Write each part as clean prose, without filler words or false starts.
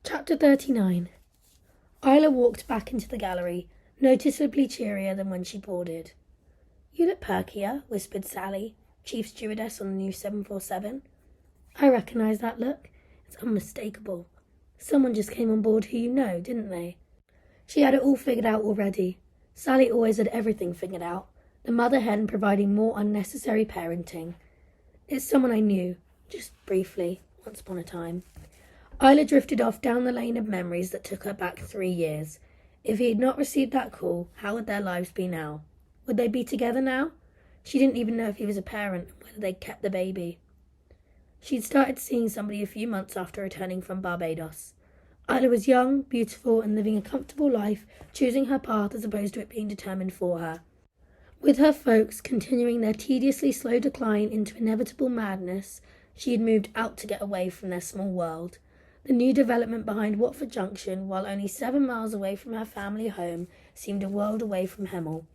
Chapter 39. Isla walked back into the gallery, noticeably cheerier than when she boarded. "You look perkier," whispered Sally, chief stewardess on the new 747. "I recognise that look. It's unmistakable. Someone just came on board who you know, didn't they?" She had it all figured out already. Sally always had everything figured out, the mother hen providing more unnecessary parenting. "It's someone I knew, just briefly, once upon a time." Isla drifted off down the lane of memories that took her back 3 years. If he had not received that call, how would their lives be now? Would they be together now? She didn't even know if he was a parent, whether they'd kept the baby. She'd started seeing somebody a few months after returning from Barbados. Isla was young, beautiful, and living a comfortable life, choosing her path as opposed to it being determined for her. With her folks continuing their tediously slow decline into inevitable madness, she had moved out to get away from their small world. The new development behind Watford Junction, while only 7 miles away from her family home, seemed a world away from Hemel.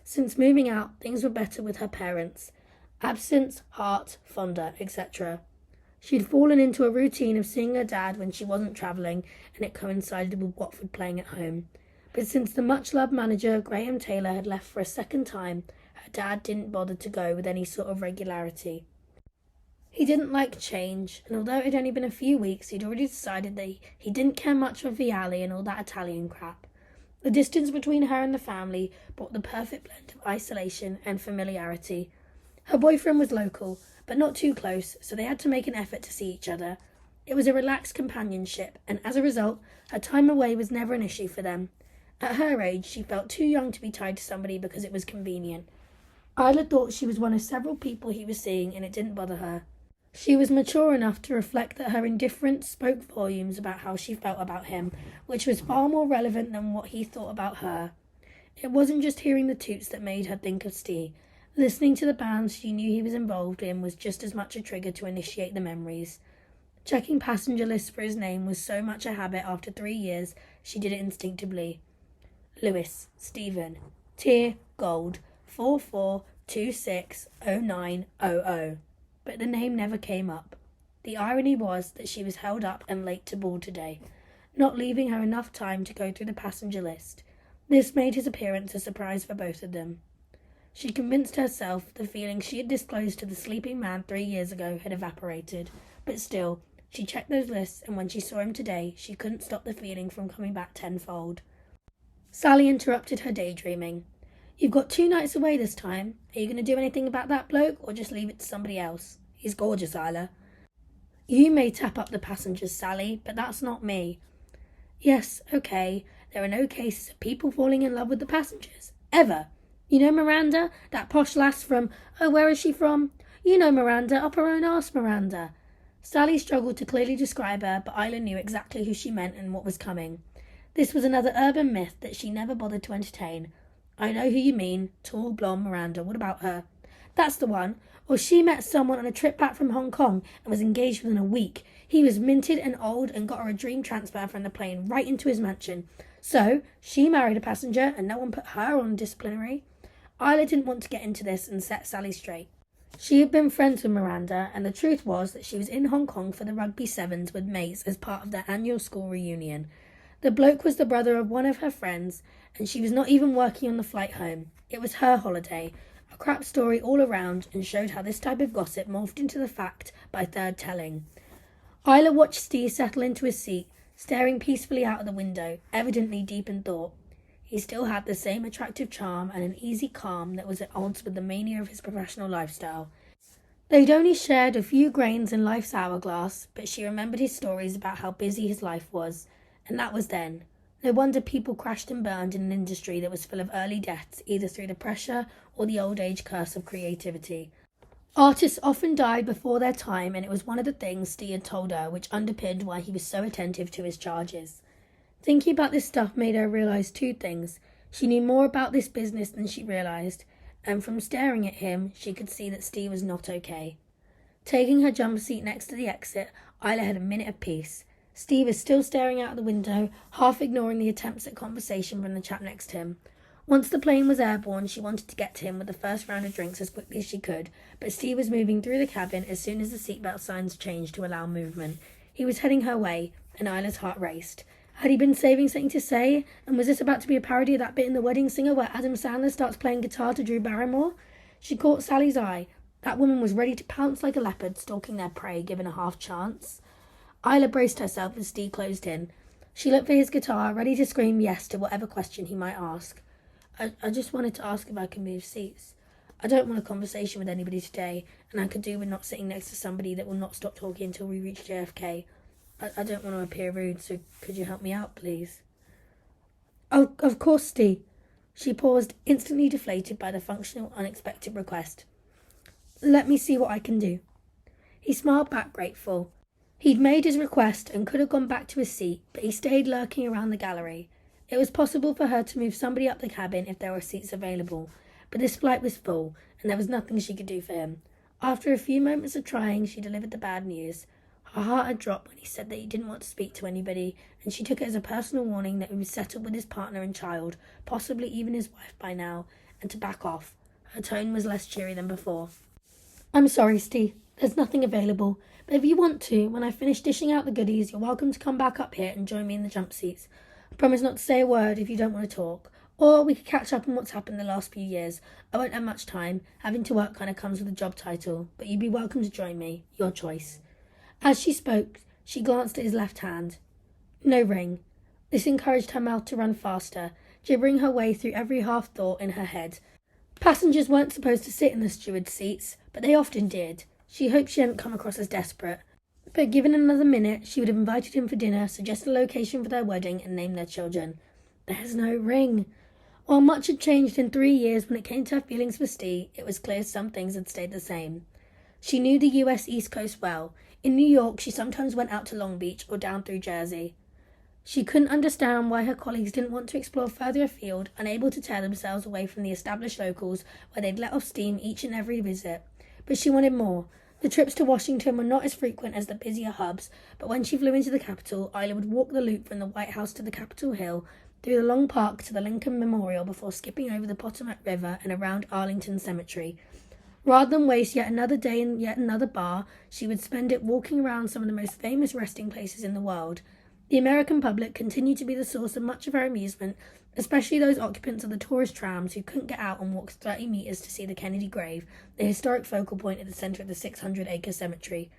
Since moving out, things were better with her parents. Absence, heart, fonder, etc. She'd fallen into a routine of seeing her dad when she wasn't travelling, and it coincided with Watford playing at home. But since the much-loved manager, Graham Taylor, had left for a second time, her dad didn't bother to go with any sort of regularity. He didn't like change, and although it had only been a few weeks, he'd already decided that he didn't care much for Viale and all that Italian crap. The distance between her and the family brought the perfect blend of isolation and familiarity. Her boyfriend was local, but not too close, so they had to make an effort to see each other. It was a relaxed companionship, and as a result, her time away was never an issue for them. At her age, she felt too young to be tied to somebody because it was convenient. Isla thought she was one of several people he was seeing, and it didn't bother her. She was mature enough to reflect that her indifference spoke volumes about how she felt about him, which was far more relevant than what he thought about her. It wasn't just hearing the toots that made her think of Steve. Listening to the bands she knew he was involved in was just as much a trigger to initiate the memories. Checking passenger lists for his name was so much a habit after 3 years, she did it instinctively. Lewis, Stephen, tier, gold, 44260900. But the name never came up. The irony was that she was held up and late to board today, not leaving her enough time to go through the passenger list. This made his appearance a surprise for both of them. She convinced herself the feeling she had disclosed to the sleeping man 3 years ago had evaporated, but still, she checked those lists, and when she saw him today, she couldn't stop the feeling from coming back tenfold. Sally interrupted her daydreaming. "You've got 2 nights away this time. Are you going to do anything about that bloke, or just leave it to somebody else? He's gorgeous, Isla." "You may tap up the passengers, Sally, but that's not me." "Yes, okay. There are no cases of people falling in love with the passengers. Ever. You know Miranda? That posh lass from... Oh, where is she from? You know Miranda, up her own arse, Miranda." Sally struggled to clearly describe her, but Isla knew exactly who she meant and what was coming. This was another urban myth that she never bothered to entertain. "I know who you mean. Tall, blonde Miranda. What about her?" "That's the one. Well, she met someone on a trip back from Hong Kong and was engaged within a week. He was minted and old and got her a dream transfer from the plane right into his mansion. So, she married a passenger and no one put her on disciplinary." Isla didn't want to get into this and set Sally straight. She had been friends with Miranda, and the truth was that she was in Hong Kong for the rugby sevens with mates as part of their annual school reunion. The bloke was the brother of one of her friends, and she was not even working on the flight home. It was her holiday. A crap story all around, and showed how this type of gossip morphed into the fact by third telling. Isla watched Steve settle into his seat, staring peacefully out of the window, evidently deep in thought. He still had the same attractive charm and an easy calm that was at odds with the mania of his professional lifestyle. They'd only shared a few grains in life's hourglass, but she remembered his stories about how busy his life was, and that was then. No wonder people crashed and burned in an industry that was full of early deaths, either through the pressure or the old age curse of creativity. Artists often died before their time, and it was one of the things Steve had told her which underpinned why he was so attentive to his charges. Thinking about this stuff made her realise 2 things. She knew more about this business than she realised, and from staring at him, she could see that Steve was not okay. Taking her jump seat next to the exit, Isla had a minute of peace. Steve is still staring out the window, half ignoring the attempts at conversation from the chap next to him. Once the plane was airborne, she wanted to get to him with the first round of drinks as quickly as she could, but Steve was moving through the cabin as soon as the seatbelt signs changed to allow movement. He was heading her way, and Isla's heart raced. Had he been saving something to say? And was this about to be a parody of that bit in The Wedding Singer where Adam Sandler starts playing guitar to Drew Barrymore? She caught Sally's eye. That woman was ready to pounce like a leopard, stalking their prey, given a half chance. Isla braced herself as Steve closed in. She looked for his guitar, ready to scream yes to whatever question he might ask. I just wanted to ask if I can move seats. I don't want a conversation with anybody today, and I could do with not sitting next to somebody that will not stop talking until we reach JFK. I don't want to appear rude, so could you help me out, please? Oh, of course, Steve. She paused, instantly deflated by the functional, unexpected request. Let me see what I can do. He smiled back, grateful. He'd made his request and could have gone back to his seat, but he stayed lurking around the gallery. It was possible for her to move somebody up the cabin if there were seats available, but this flight was full, and there was nothing she could do for him. After a few moments of trying, she delivered the bad news. Her heart had dropped when he said that he didn't want to speak to anybody, and she took it as a personal warning that he was settled with his partner and child, possibly even his wife by now, and to back off. Her tone was less cheery than before. I'm sorry, Steve. There's nothing available, but if you want to, when I finish dishing out the goodies, you're welcome to come back up here and join me in the jump seats. I promise not to say a word if you don't want to talk. Or we could catch up on what's happened the last few years. I won't have much time. Having to work kind of comes with a job title, but you'd be welcome to join me. Your choice. As she spoke, she glanced at his left hand. No ring. This encouraged her mouth to run faster, gibbering her way through every half-thought in her head. Passengers weren't supposed to sit in the steward's seats, but they often did. She hoped she hadn't come across as desperate. But given another minute, she would have invited him for dinner, suggested a location for their wedding, and named their children. There's no ring. While much had changed in 3 years when it came to her feelings for Steve, it was clear some things had stayed the same. She knew the US East Coast well. In New York, she sometimes went out to Long Beach or down through Jersey. She couldn't understand why her colleagues didn't want to explore further afield, unable to tear themselves away from the established locals where they'd let off steam each and every visit. But she wanted more. The trips to Washington were not as frequent as the busier hubs, but when she flew into the capital, Isla would walk the loop from the White House to the Capitol Hill, through the Long Park to the Lincoln Memorial before skipping over the Potomac River and around Arlington Cemetery. Rather than waste yet another day in yet another bar, she would spend it walking around some of the most famous resting places in the world. The American public continued to be the source of much of her amusement, especially those occupants of the tourist trams who couldn't get out and walk 30 metres to see the Kennedy grave, the historic focal point at the centre of the 600-acre cemetery.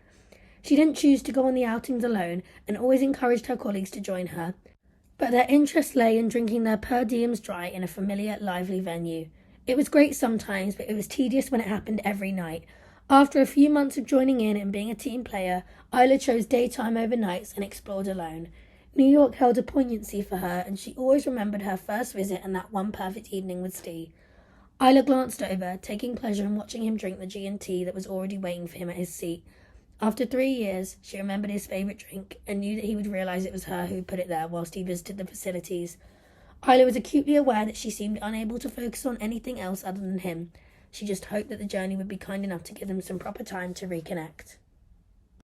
She didn't choose to go on the outings alone and always encouraged her colleagues to join her, but their interest lay in drinking their per diems dry in a familiar, lively venue. It was great sometimes, but it was tedious when it happened every night. After a few months of joining in and being a team player, Isla chose daytime over nights and explored alone. New York held a poignancy for her, and she always remembered her first visit and that one perfect evening with Steve. Isla glanced over, taking pleasure in watching him drink the G&T that was already waiting for him at his seat. After 3 years, she remembered his favourite drink and knew that he would realise it was her who put it there whilst he visited the facilities. Isla was acutely aware that she seemed unable to focus on anything else other than him. She just hoped that the journey would be kind enough to give them some proper time to reconnect.